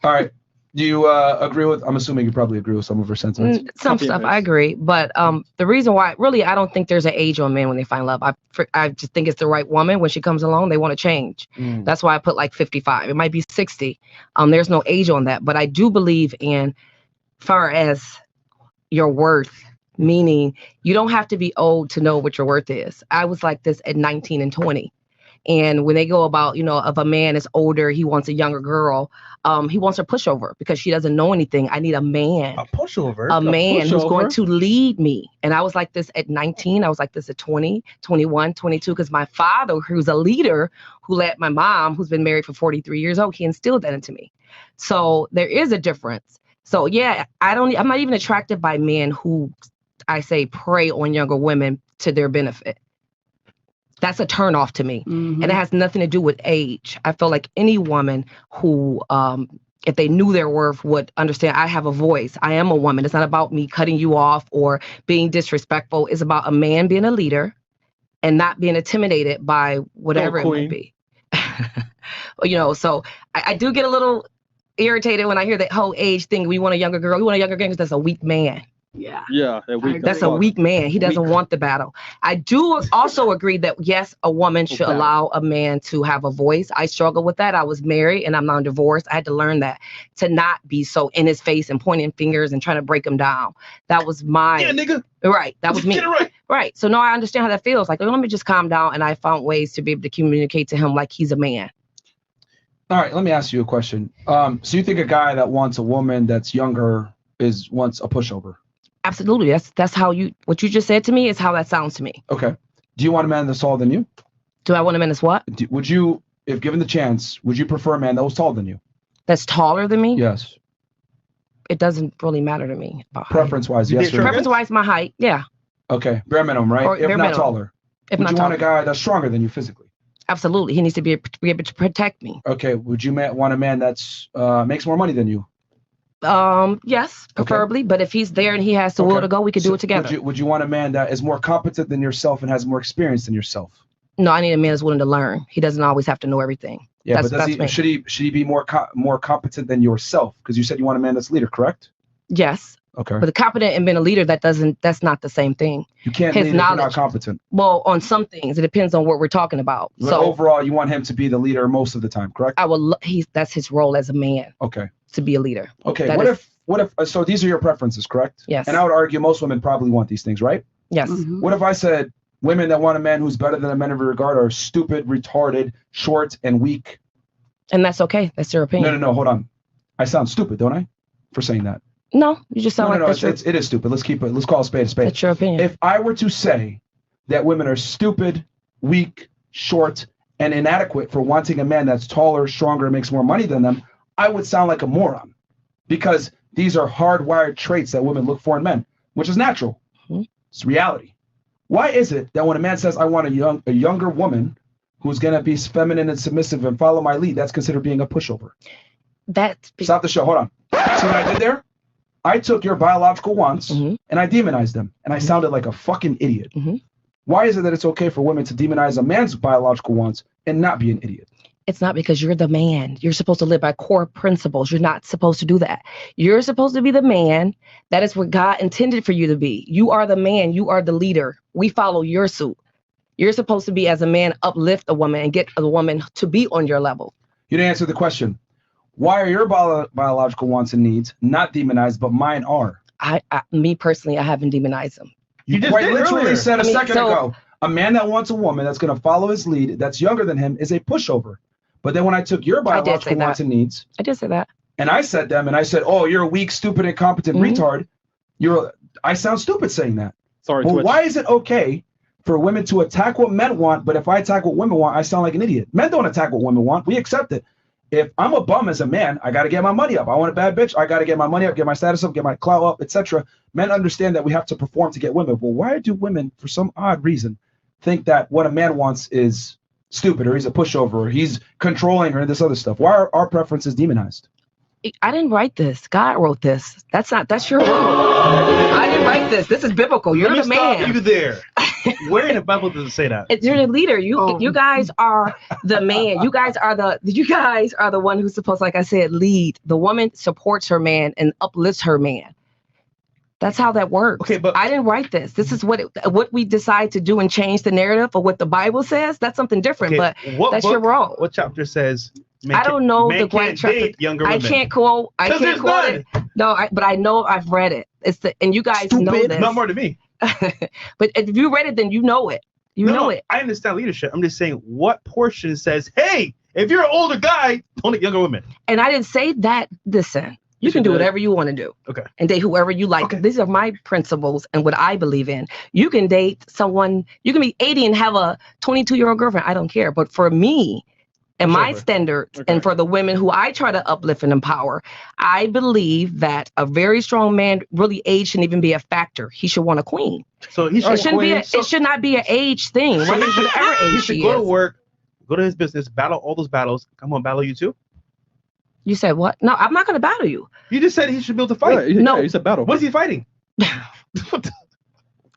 All right. Do you agree with? I'm assuming you probably agree with some of her sentiments. Some stuff I agree, but the reason why, really, I don't think there's an age on men when they find love. I just think it's the right woman. When she comes along, they want to change. That's why I put like 55. It might be 60. There's no age on that, but I do believe in far as your worth, meaning you don't have to be old to know what your worth is. I was like this at 19 and 20. And when they go about, if a man is older, he wants a younger girl, he wants a pushover because she doesn't know anything. I need a man. A pushover? A man who's going to lead me. And I was like this at 19. I was like this at 20, 21, 22, because my father, who's a leader, who led my mom, who's been married for 43 years old, he instilled that into me. So there is a difference. So, yeah, I'm not even attracted by men who, I say, prey on younger women to their benefit. That's a turnoff to me. And it has nothing to do with age. I feel like any woman who, if they knew their worth, would understand I have a voice. I am a woman. It's not about me cutting you off or being disrespectful. It's about a man being a leader and not being intimidated by whatever it might be. So I do get a little irritated when I hear that whole age thing. We want a younger girl. We want a younger girl because that's a weak man. Yeah. That's a weak man. He doesn't want the battle. I do also agree that, yes, a woman should allow a man to have a voice. I struggle with that. I was married and I'm now divorced. I had to learn that, to not be so in his face and pointing fingers and trying to break him down. That was my... Yeah, nigga. Right. That was me. Get it right. Right. So now I understand how that feels. Like, let me just calm down. And I found ways to be able to communicate to him like he's a man. All right. Let me ask you a question. So you think a guy that wants a woman that's younger wants a pushover? Absolutely. That's how what you just said to me is how that sounds to me. Okay. Do you want a man that's taller than you? Do I want a man that's what? Would you, if given the chance, would you prefer a man that was taller than you? That's taller than me? Yes. It doesn't really matter to me about preference-wise, yes. Preference-wise, my height, yeah. Okay. Bare minimum, right? Or if not minimum. taller. If would not you taller. want a guy that's stronger than you physically? Absolutely. He needs to be able to protect me. Okay. Would you want a man that's makes more money than you? Yes, preferably. Okay. But if he's there and he has the will to go, we could do it together. Would you want a man that is more competent than yourself and has more experience than yourself? No, I need a man that's willing to learn. He doesn't always have to know everything. Yeah, but should he be more competent than yourself? Because you said you want a man that's leader, correct? Yes. Okay. But the competent and being a leader, that's not the same thing. You can't lead if you're not competent. Well, on some things, it depends on what we're talking about. But so overall, you want him to be the leader most of the time, correct? That's his role as a man. Okay. To be a leader. Okay. What if so these are your preferences, correct? Yes. And I would argue most women probably want these things, right? Yes. What if I said women that want a man who's better than a man of regard are stupid, retarded, short, and weak? And that's okay. That's your opinion. No, hold on. I sound stupid, don't I? For saying that. No, you just sound it is stupid. Let's call a spade a spade. That's your opinion. If I were to say that women are stupid, weak, short, and inadequate for wanting a man that's taller, stronger, and makes more money than them, I would sound like a moron. Because these are hardwired traits that women look for in men, which is natural. It's reality. Why is it that when a man says, I want a younger woman who's going to be feminine and submissive and follow my lead, that's considered being a pushover? Stop the show. Hold on. See what I did there? I took your biological wants and I demonized them. And I sounded like a fucking idiot. Why is it that it's okay for women to demonize a man's biological wants and not be an idiot? It's not because you're the man. You're supposed to live by core principles. You're not supposed to do that. You're supposed to be the man. That is what God intended for you to be. You are the man. You are the leader. We follow your suit. You're supposed to be, as a man, uplift a woman and get a woman to be on your level. You didn't answer the question. Why are your biological wants and needs not demonized, but mine are? Me personally, I haven't demonized them. You quite literally said a second ago, a man that wants a woman that's going to follow his lead, that's younger than him, is a pushover. But then when I took your biological wants and needs, I did say that, and I said them, and I said, "Oh, you're a weak, stupid, incompetent retard." I sound stupid saying that. Sorry. Well, why is it okay for women to attack what men want, but if I attack what women want, I sound like an idiot? Men don't attack what women want. We accept it. If I'm a bum as a man, I got to get my money up. I want a bad bitch. I got to get my money up, get my status up, get my clout up, etc. Men understand that we have to perform to get women. Well, why do women, for some odd reason, think that what a man wants is stupid, or he's a pushover, or he's controlling, or this other stuff? Why are our preferences demonized? I didn't write this. God wrote this. That's your rule. I didn't write this. This is biblical. You're the man. You there. Where in the Bible does it say that? You're the leader. You guys are the man. You guys are the one who's supposed, like I said, lead. The woman supports her man and uplifts her man. That's how that works. Okay, but I didn't write this. This is what we decide to do and change the narrative of what the Bible says. That's something different. Okay, But that's your role. What chapter says? I don't know the can't date younger women. I can't quote it. No, but I know I've read it. And you guys know this. Not more than me. But if you read it, then you know it. You know it. I understand leadership. I'm just saying what portion says, hey, if you're an older guy, don't date younger women. And I didn't say that. Listen, you can do whatever you want to do. Okay. And date whoever you like. Okay. These are my principles and what I believe in. You can date someone, you can be 80 and have a 22-year-old girlfriend. I don't care. But for me, and my standards, and for the women who I try to uplift and empower, I believe that a very strong man, really age shouldn't even be a factor. He should want a queen. So he should. It should not be an age thing. Whatever age he should go to work, go to his business, battle all those battles. Come on, battle you too. You said what? No, I'm not going to battle you. You just said he should be able to fight. Yeah, no, he said battle. What is he fighting?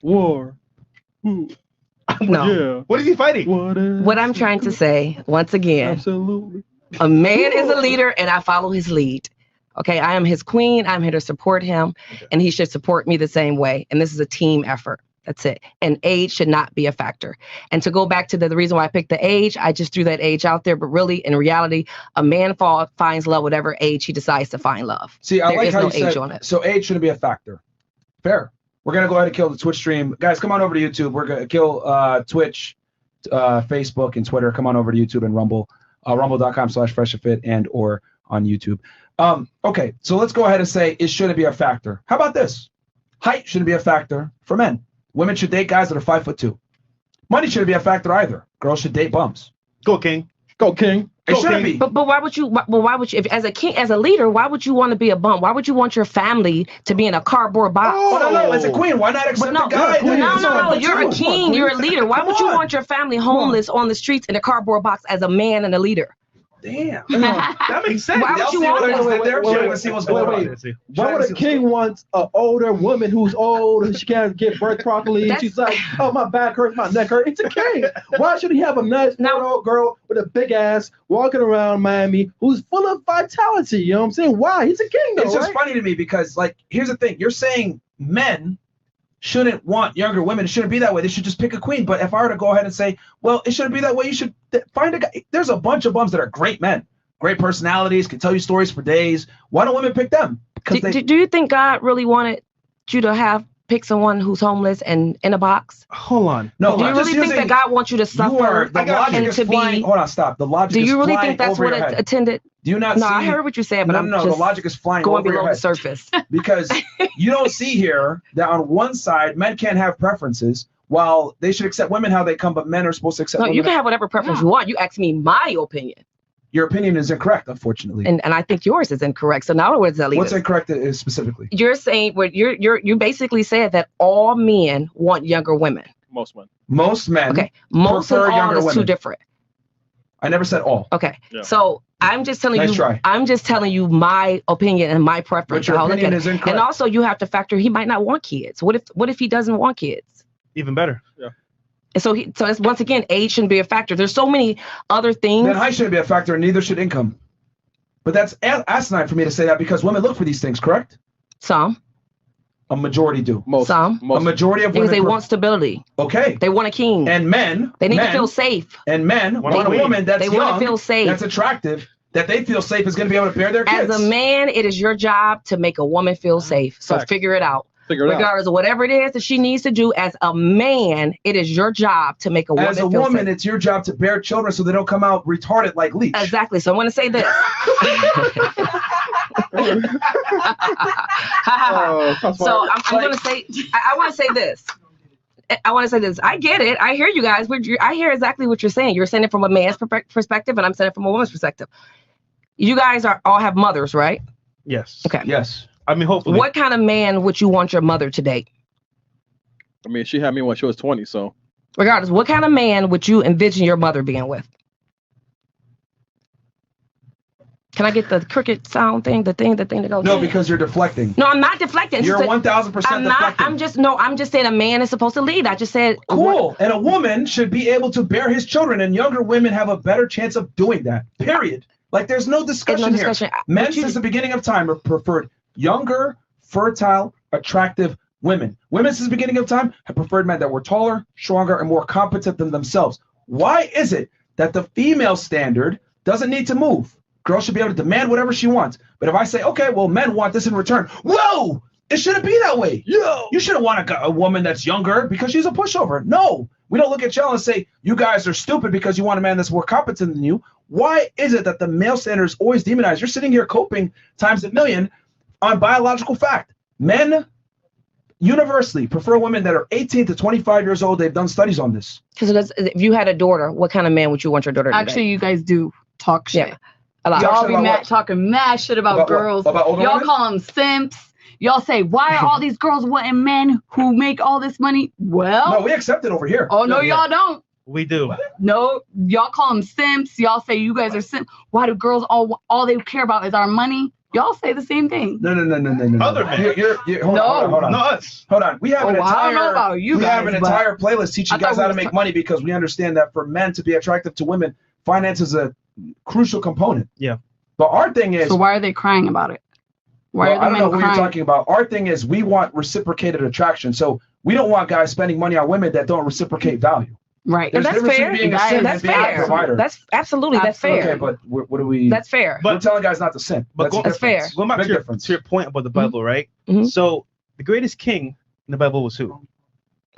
War. No. Yeah. What is he fighting? What I'm trying to say, once again, absolutely. A man is a leader and I follow his lead. Okay, I am his queen. I'm here to support him, and he should support me the same way. And this is a team effort. That's it. And age should not be a factor. And to go back to the reason why I picked the age, I just threw that age out there. But really, in reality, a man finds love whatever age he decides to find love. See, I like how you age said, on it. So age shouldn't be a factor. Fair. We're going to go ahead and kill the Twitch stream. Guys, come on over to YouTube. We're going to kill Twitch, Facebook, and Twitter. Come on over to YouTube and Rumble. Rumble.com/freshofit and or on YouTube. Okay, so let's go ahead and say it shouldn't be a factor. How about this? Height shouldn't be a factor for men. Women should date guys that are 5'2". Money shouldn't be a factor either. Girls should date bums. Go King. Go King. It shouldn't be. But why would you? Well, why would you? If as a king, as a leader, why would you want to be a bum? Why would you want your family to be in a cardboard box? Oh no, as a queen, why not accept a guy? No. You're a king. You're a leader. Why would you want your family homeless on the streets in a cardboard box as a man and a leader? Damn. That makes sense. Why would you want that? Why would a king want an older woman who's old, she can't give birth properly, and she's like, oh, my back hurts, my neck hurts? It's a king. Why should he have a nice old girl with a big ass walking around Miami who's full of vitality? You know what I'm saying? Why? He's a king, though, It's just funny to me because, like, here's the thing. You're saying men shouldn't want younger women. It shouldn't be that way. They should just pick a queen. But if I were to go ahead and say, well, it shouldn't be that way, you should find a guy. There's a bunch of bums that are great men, great personalities, can tell you stories for days. Why don't women pick them? Do you think God really wanted you to pick someone who's homeless and in a box? Hold on. No, do you really think that God wants you to suffer and to be? Hold on, stop. The logic. Do you really think that's what it attended? Do you not? No, see, I heard what you said, but no, the logic is flying going over below your head. the surface. Because you don't see here that on one side men can't have preferences, while they should accept women how they come, but men are supposed to accept. No, women. you can have whatever preference you want. You ask me my opinion. Your opinion is incorrect, unfortunately. And I think yours is incorrect. So now what's that leave? What's incorrect is specifically? You're saying you basically said that all men want younger women. Most men. Most men. Okay. Most and all is too different. I never said all. Okay. Yeah. So I'm just telling you. Try. I'm just telling you my opinion and my preference. But your opinion is incorrect. And also you have to factor he might not want kids. What if he doesn't want kids? Even better. Yeah. And so it's, once again, age shouldn't be a factor. There's so many other things. Then height shouldn't be a factor, and neither should income. But that's asinine for me to say that because women look for these things, correct? Some. A majority do. Some. A majority of women. Because they want stability. Okay. They want a king. And men. They need to feel safe. And men want a woman that's young. They want to feel safe. That's attractive. That they feel safe is going to be able to bear their kids. As a man, it is your job to make a woman feel safe. So figure it out. Regardless of whatever it is that she needs to do, as a man, it is your job to make a woman feel safe. As a woman, it's your job to bear children so they don't come out retarded like Leech. Exactly. So I want to say this. So I'm going to say, I want to say this. I get it. I hear you guys. I hear exactly what you're saying. You're saying it from a man's perspective, and I'm saying it from a woman's perspective. You guys all have mothers, right? Yes. Okay. Yes. I mean, hopefully. What kind of man would you want your mother to date? I mean, she had me when she was 20, so. Regardless, what kind of man would you envision your mother being with? Can I get the cricket sound thing? The thing that goes. No, because you're deflecting. No, I'm not deflecting. You're 1,000% deflecting. I'm just saying a man is supposed to lead. I just said. Cool. And a woman should be able to bear his children, and younger women have a better chance of doing that. Period. Like, there's no discussion here. Men since the beginning of time have preferred younger, fertile, attractive women. Women since the beginning of time have preferred men that were taller, stronger, and more competent than themselves. Why is it that the female standard doesn't need to move? Girl should be able to demand whatever she wants. But if I say, okay, well, men want this in return. Whoa, it shouldn't be that way. Yo, you shouldn't want a woman that's younger because she's a pushover. No, we don't look at y'all and say, you guys are stupid because you want a man that's more competent than you. Why is it that the male standard is always demonized? You're sitting here coping times a million on biological fact. Men universally prefer women that are 18 to 25 years old. They've done studies on this. Because if you had a daughter, what kind of man would you want your daughter to be? Actually, you guys do talk shit. Yeah. Y'all be talking mad shit about girls. Y'all call them simps. Y'all say, why are all these girls wanting men who make all this money? Well, no, we accept it over here. Oh, no, y'all don't. We do. No, y'all call them simps. Y'all say you guys are simps. Why do girls all they care about is our money? Y'all say the same thing. No. Other men. Hold on. Not us. Hold on. We have an entire. I don't know about you guys, have an entire playlist teaching guys how to make money because we understand that for men to be attractive to women, finance is a crucial component. Yeah. But our thing is. So why are they crying about it? Why are the I don't men know what crying? you're talking about. Our thing is we want reciprocated attraction. So we don't want guys spending money on women that don't reciprocate value. Right. That's fair. That's fair. That's absolutely that's fair. Okay, but what do we? That's fair. We're telling guys not to simp. But that's fair. Going back to your point about the Bible, right? Mm-hmm. So the greatest king in the Bible was who?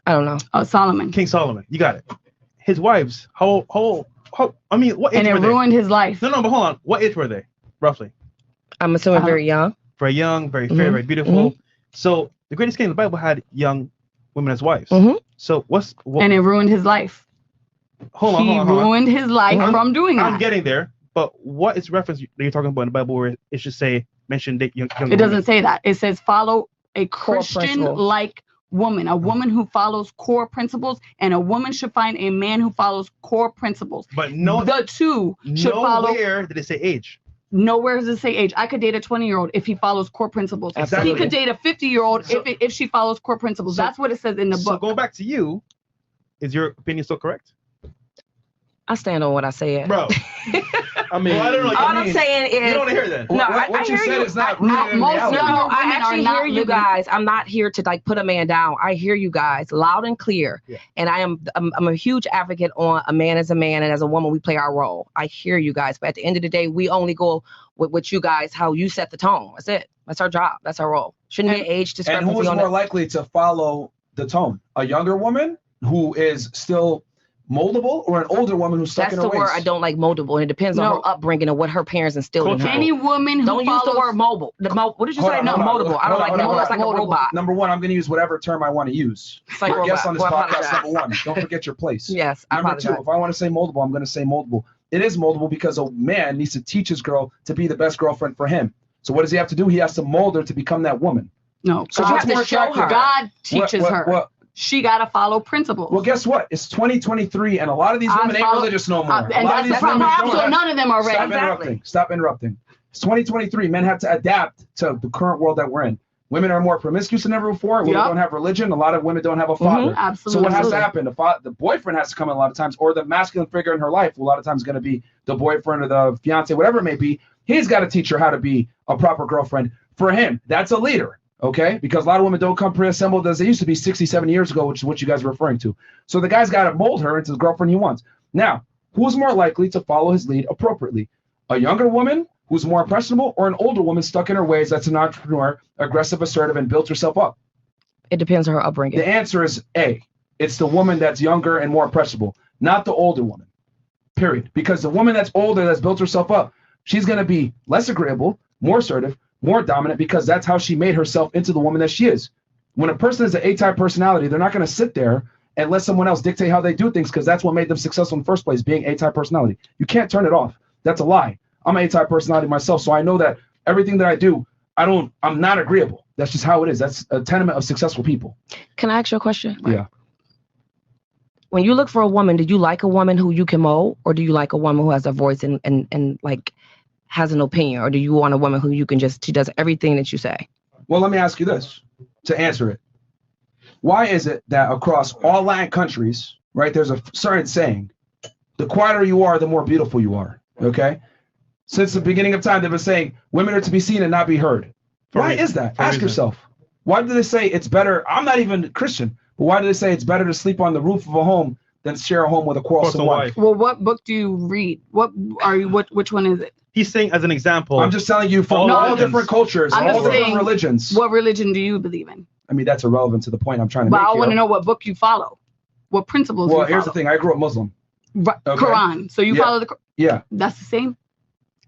I don't know. Oh, Solomon. King Solomon. You got it. His wives. How? I mean, what age and were it they? ruined his life. No, but hold on. What age were they, roughly? I'm assuming very young. Very young, very fair, very beautiful. Mm-hmm. So the greatest king in the Bible had young women as wives. Mm-hmm. So and it ruined his life. Hold on. He ruined his life from doing that. I'm getting there. But what is reference that you're talking about in the Bible where it should say mention young It doesn't say that. It says follow a Christian-like woman, a woman who follows core principles, and a woman should find a man who follows core principles. But the two should follow. Nowhere did it say age. Nowhere does it say age. I could date a 20-year-old if he follows core principles. Exactly. He could date a 50-year-old if she follows core principles. That's what it says in the book. So going back to you, is your opinion still correct? I stand on what I said. Bro. I mean, all I'm saying is you don't want to hear that. No, what you said is not rooted in reality. No, I actually hear you guys. I'm not here to like put a man down. I hear you guys loud and clear. Yeah. And I'm a huge advocate on a man as a man and as a woman we play our role. I hear you guys, but at the end of the day, we only go with you guys how you set the tone. That's it. That's our job. That's our role. Shouldn't be an age discrepancy. And who is more likely to follow the tone? A younger woman who is still moldable, or an older woman who's stuck in her ways? That's the word I don't like, moldable, and it depends on her upbringing and what her parents instilled in her. Any woman who don't use the word mobile. What did you say? No, moldable. I don't like that. That's like a robot. Number one, I'm going to use whatever term I want to use. It's like your guest on this podcast, number one. Don't forget your place. Yes, I Number two, if I want to say moldable, I'm going to say moldable. It is moldable because a man needs to teach his girl to be the best girlfriend for him. So what does he have to do? He has to mold her to become that woman. No, so God has to show her. God teaches her. She got to follow principles. Well, guess what? It's 2023, and a lot of these women ain't religious no more. And that's the problem. So none of them are ready. Stop interrupting. It's 2023. Men have to adapt to the current world that we're in. Women are more promiscuous than ever before. Women don't have religion. A lot of women don't have a father. Absolutely. So what has to happen? The boyfriend has to come in a lot of times, or the masculine figure in her life, a lot of times going to be the boyfriend or the fiance, whatever it may be. He's got to teach her how to be a proper girlfriend for him. That's a leader. Okay, because a lot of women don't come pre-assembled as they used to be 60, 70 years ago, which is what you guys are referring to. So the guy's got to mold her into the girlfriend he wants. Now, who's more likely to follow his lead appropriately? A younger woman who's more impressionable, or an older woman stuck in her ways that's an entrepreneur, aggressive, assertive, and built herself up? It depends on her upbringing. The answer is A. It's the woman that's younger and more impressionable, not the older woman, period. Because the woman that's older, that's built herself up, she's going to be less agreeable, more assertive, more dominant, because that's how she made herself into the woman that she is. When a person is an A-type personality, they're not going to sit there and let someone else dictate how they do things, because that's what made them successful in the first place, being A-type personality. You can't turn it off. That's a lie. I'm an A-type personality myself, so I know that everything that I do, I'm not agreeable. That's just how it is. That's a tenement of successful people. Can I ask you a question? Yeah. When you look for a woman, do you like a woman who you can mold, or do you like a woman who has a voice and like has an opinion, or do you want a woman who she does everything that you say? Well, let me ask you this to answer it. Why is it that across all Latin countries, right, there's a certain saying, the quieter you are, the more beautiful you are, okay? Since the beginning of time, they've been saying women are to be seen and not be heard. Why is that? Ask yourself. Why do they say it's better? I'm not even Christian, but why do they say it's better to sleep on the roof of a home than share a home with a quarrelsome wife? Well, what book do you read? Which one is it? He's saying as an example. I'm just telling you from all different cultures, all different religions. What religion do you believe in? I mean, that's irrelevant to the point I'm trying to make. But I want to know what book you follow, what principles you follow. Well, here's the thing. I grew up Muslim. Right. Okay. Quran. So you follow the Quran. Yeah. That's the same.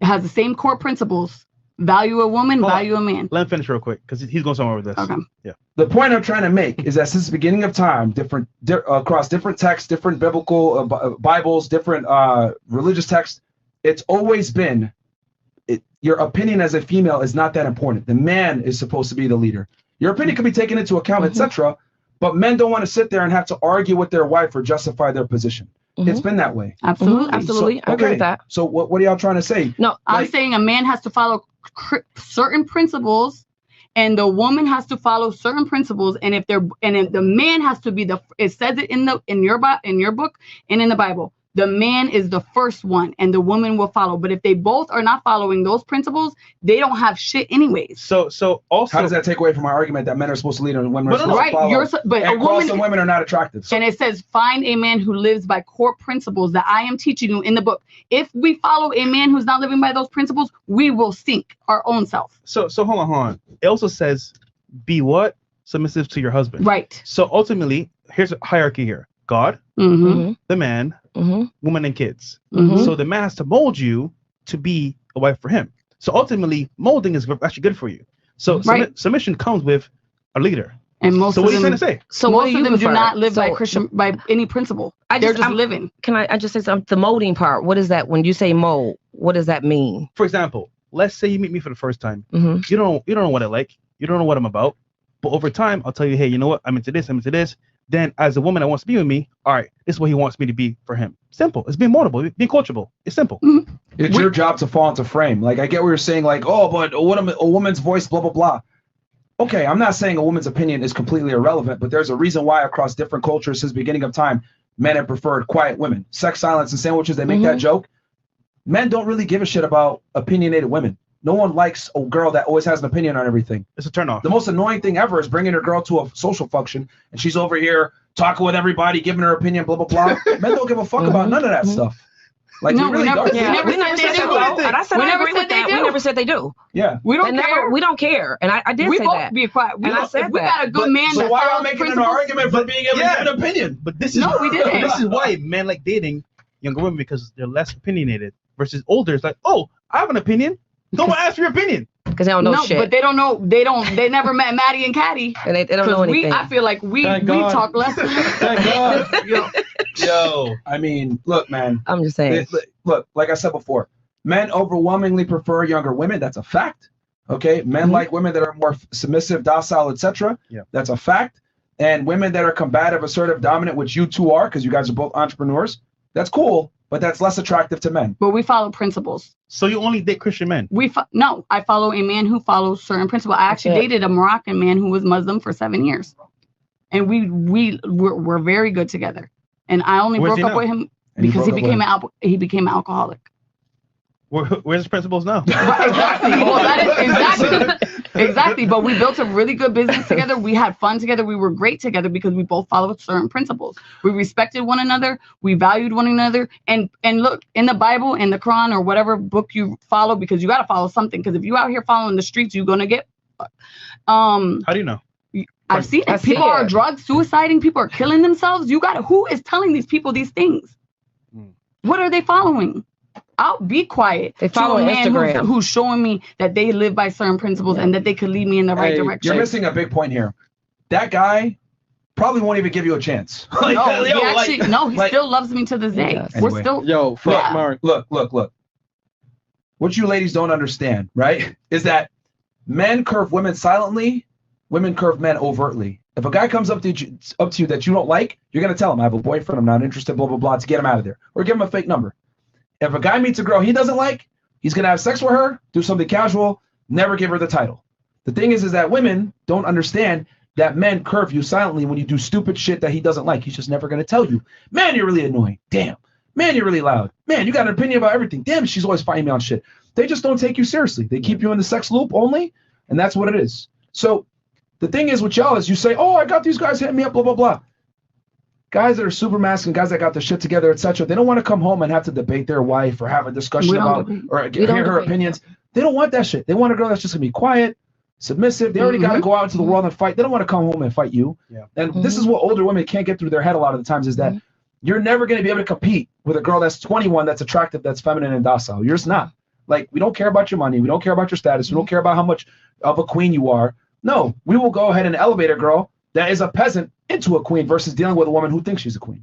It has the same core principles. Value a woman, value a man. Let him finish real quick because he's going somewhere with this. Okay. Yeah. The point I'm trying to make is that since the beginning of time, across different texts, different biblical Bibles, different religious texts, it's always been your opinion as a female is not that important. The man is supposed to be the leader. Your opinion can be taken into account, etc. But men don't want to sit there and have to argue with their wife or justify their position. It's been that way. Absolutely. Absolutely. I agree with that. So what are y'all trying to say? No, I'm saying a man has to follow certain principles, and the woman has to follow certain principles. And if the man has to be it says it in your book and in the Bible. The man is the first one, and the woman will follow. But if they both are not following those principles, they don't have shit anyways. So also, how does that take away from my argument that men are supposed to lead and women are supposed to follow? But and quarrelsome women are not attractive. And it says, find a man who lives by core principles that I am teaching you in the book. If we follow a man who's not living by those principles, we will sink our own self. So hold on. It also says, be what? Submissive to your husband. Right. So ultimately, here's a hierarchy here. God, the man, woman, and kids. So the man has to mold you to be a wife for him. So ultimately, molding is actually good for you. So submission comes with a leader. And most so of what are you them, trying to say? So most of them do not live by any principle. They're just living. Can I just say something? The molding part. What is that? When you say mold, what does that mean? For example, let's say you meet me for the first time. You don't know what I like. You don't know what I'm about. But over time, I'll tell you, hey, you know what? I'm into this. I'm into this. Then as a woman that wants to be with me, all right, this is what he wants me to be for him. Simple. It's being moldable, being coachable. It's simple. It's your job to fall into frame. Like, I get what you're saying, like, oh, but a woman's voice, blah, blah, blah. Okay, I'm not saying a woman's opinion is completely irrelevant, but there's a reason why across different cultures since the beginning of time, men have preferred quiet women. Sex, silence, and sandwiches, they make that joke. Men don't really give a shit about opinionated women. No one likes a girl that always has an opinion on everything. It's a turnoff. The most annoying thing ever is bringing a girl to a social function and she's over here talking with everybody, giving her opinion, blah, blah, blah. Men don't give a fuck about none of that stuff. Like, no, we really don't. Yeah, we never said they do. And I said I agree with that. We never said they do. Yeah. We don't care. We don't care. And I did say that. Be quiet. And I said we got a good man. So why are you making an argument for being able to give an opinion? But this is we didn't. This is why men like dating younger women, because they're less opinionated versus older. It's like, oh, I have an opinion. Don't ask for your opinion. Because they don't know shit. But they don't know. They never met Maddie and Caddy. And they don't know anything. I feel like we talk less. Thank God. Yo, I mean, look, man. I'm just saying. Look, like I said before, men overwhelmingly prefer younger women. That's a fact. Okay, men like women that are more submissive, docile, etc. Yeah, that's a fact. And women that are combative, assertive, dominant, which you two are, because you guys are both entrepreneurs. That's cool, but that's less attractive to men. But we follow principles. So you only date Christian men? No, I follow a man who follows certain principles. I actually dated a Moroccan man who was Muslim for 7 years, and we're very good together. And I only broke up with him because he became an alcoholic. Where's his principles now? Exactly. Well, that is exactly. But we built a really good business together. We had fun together. We were great together because we both followed certain principles. We respected one another. We valued one another. And look, in the Bible, in the Quran, or whatever book you follow, because you got to follow something. Because if you out here following the streets, you're gonna get. How do you know? I've seen it. People are drug suiciding. People are killing themselves. Who is telling these people these things? What are they following? I'll be quiet. They follow Instagram. Who's showing me that they live by certain principles and that they could lead me in the right direction. You're missing a big point here. That guy probably won't even give you a chance. He still loves me to this day. Anyway. We're still Mark. Look. What you ladies don't understand, right, is that men curve women silently, women curve men overtly. If a guy comes up to you that you don't like, you're gonna tell him, I have a boyfriend, I'm not interested, blah blah blah, to get him out of there, or give him a fake number. If a guy meets a girl he doesn't like, He's gonna have sex with her, do something casual, never give her the title. The thing is that women don't understand that men curve you silently when you do stupid shit that he doesn't like. He's just never gonna tell you. Man, you're really annoying. Damn. Man, you're really loud. Man, you got an opinion about everything. Damn, she's always fighting me on shit. They just don't take you seriously. They keep you in the sex loop only, and that's what it is. So the thing is with y'all is you say, oh, I got these guys hitting me up, blah, blah, blah. Guys that are super masculine, guys that got their shit together, etc. They don't want to come home and have to debate their wife or have a discussion about or hear her opinions. They don't want that shit. They want a girl that's just gonna be quiet, submissive. They already got to go out into the world and fight. They don't want to come home and fight you. Yeah. And this is what older women can't get through their head a lot of the times is that you're never going to be able to compete with a girl that's 21, that's attractive, that's feminine and docile. You're just not. Like, we don't care about your money. We don't care about your status. We don't care about how much of a queen you are. No, we will go ahead and elevate a girl that is a peasant into a queen versus dealing with a woman who thinks she's a queen.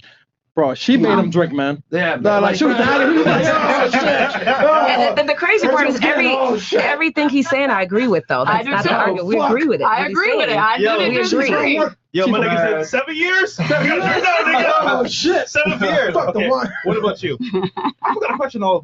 Bro, she made him drink, man. Yeah, no, like she was down. He was like, oh shit. And the crazy part is everything he's saying I agree with though. That's not the argument. We agree with it. I agree with it. I we agree. Yo, my nigga said 7 years? 7 years? Oh shit. 7 years. Fuck the one. What about you? I got a question all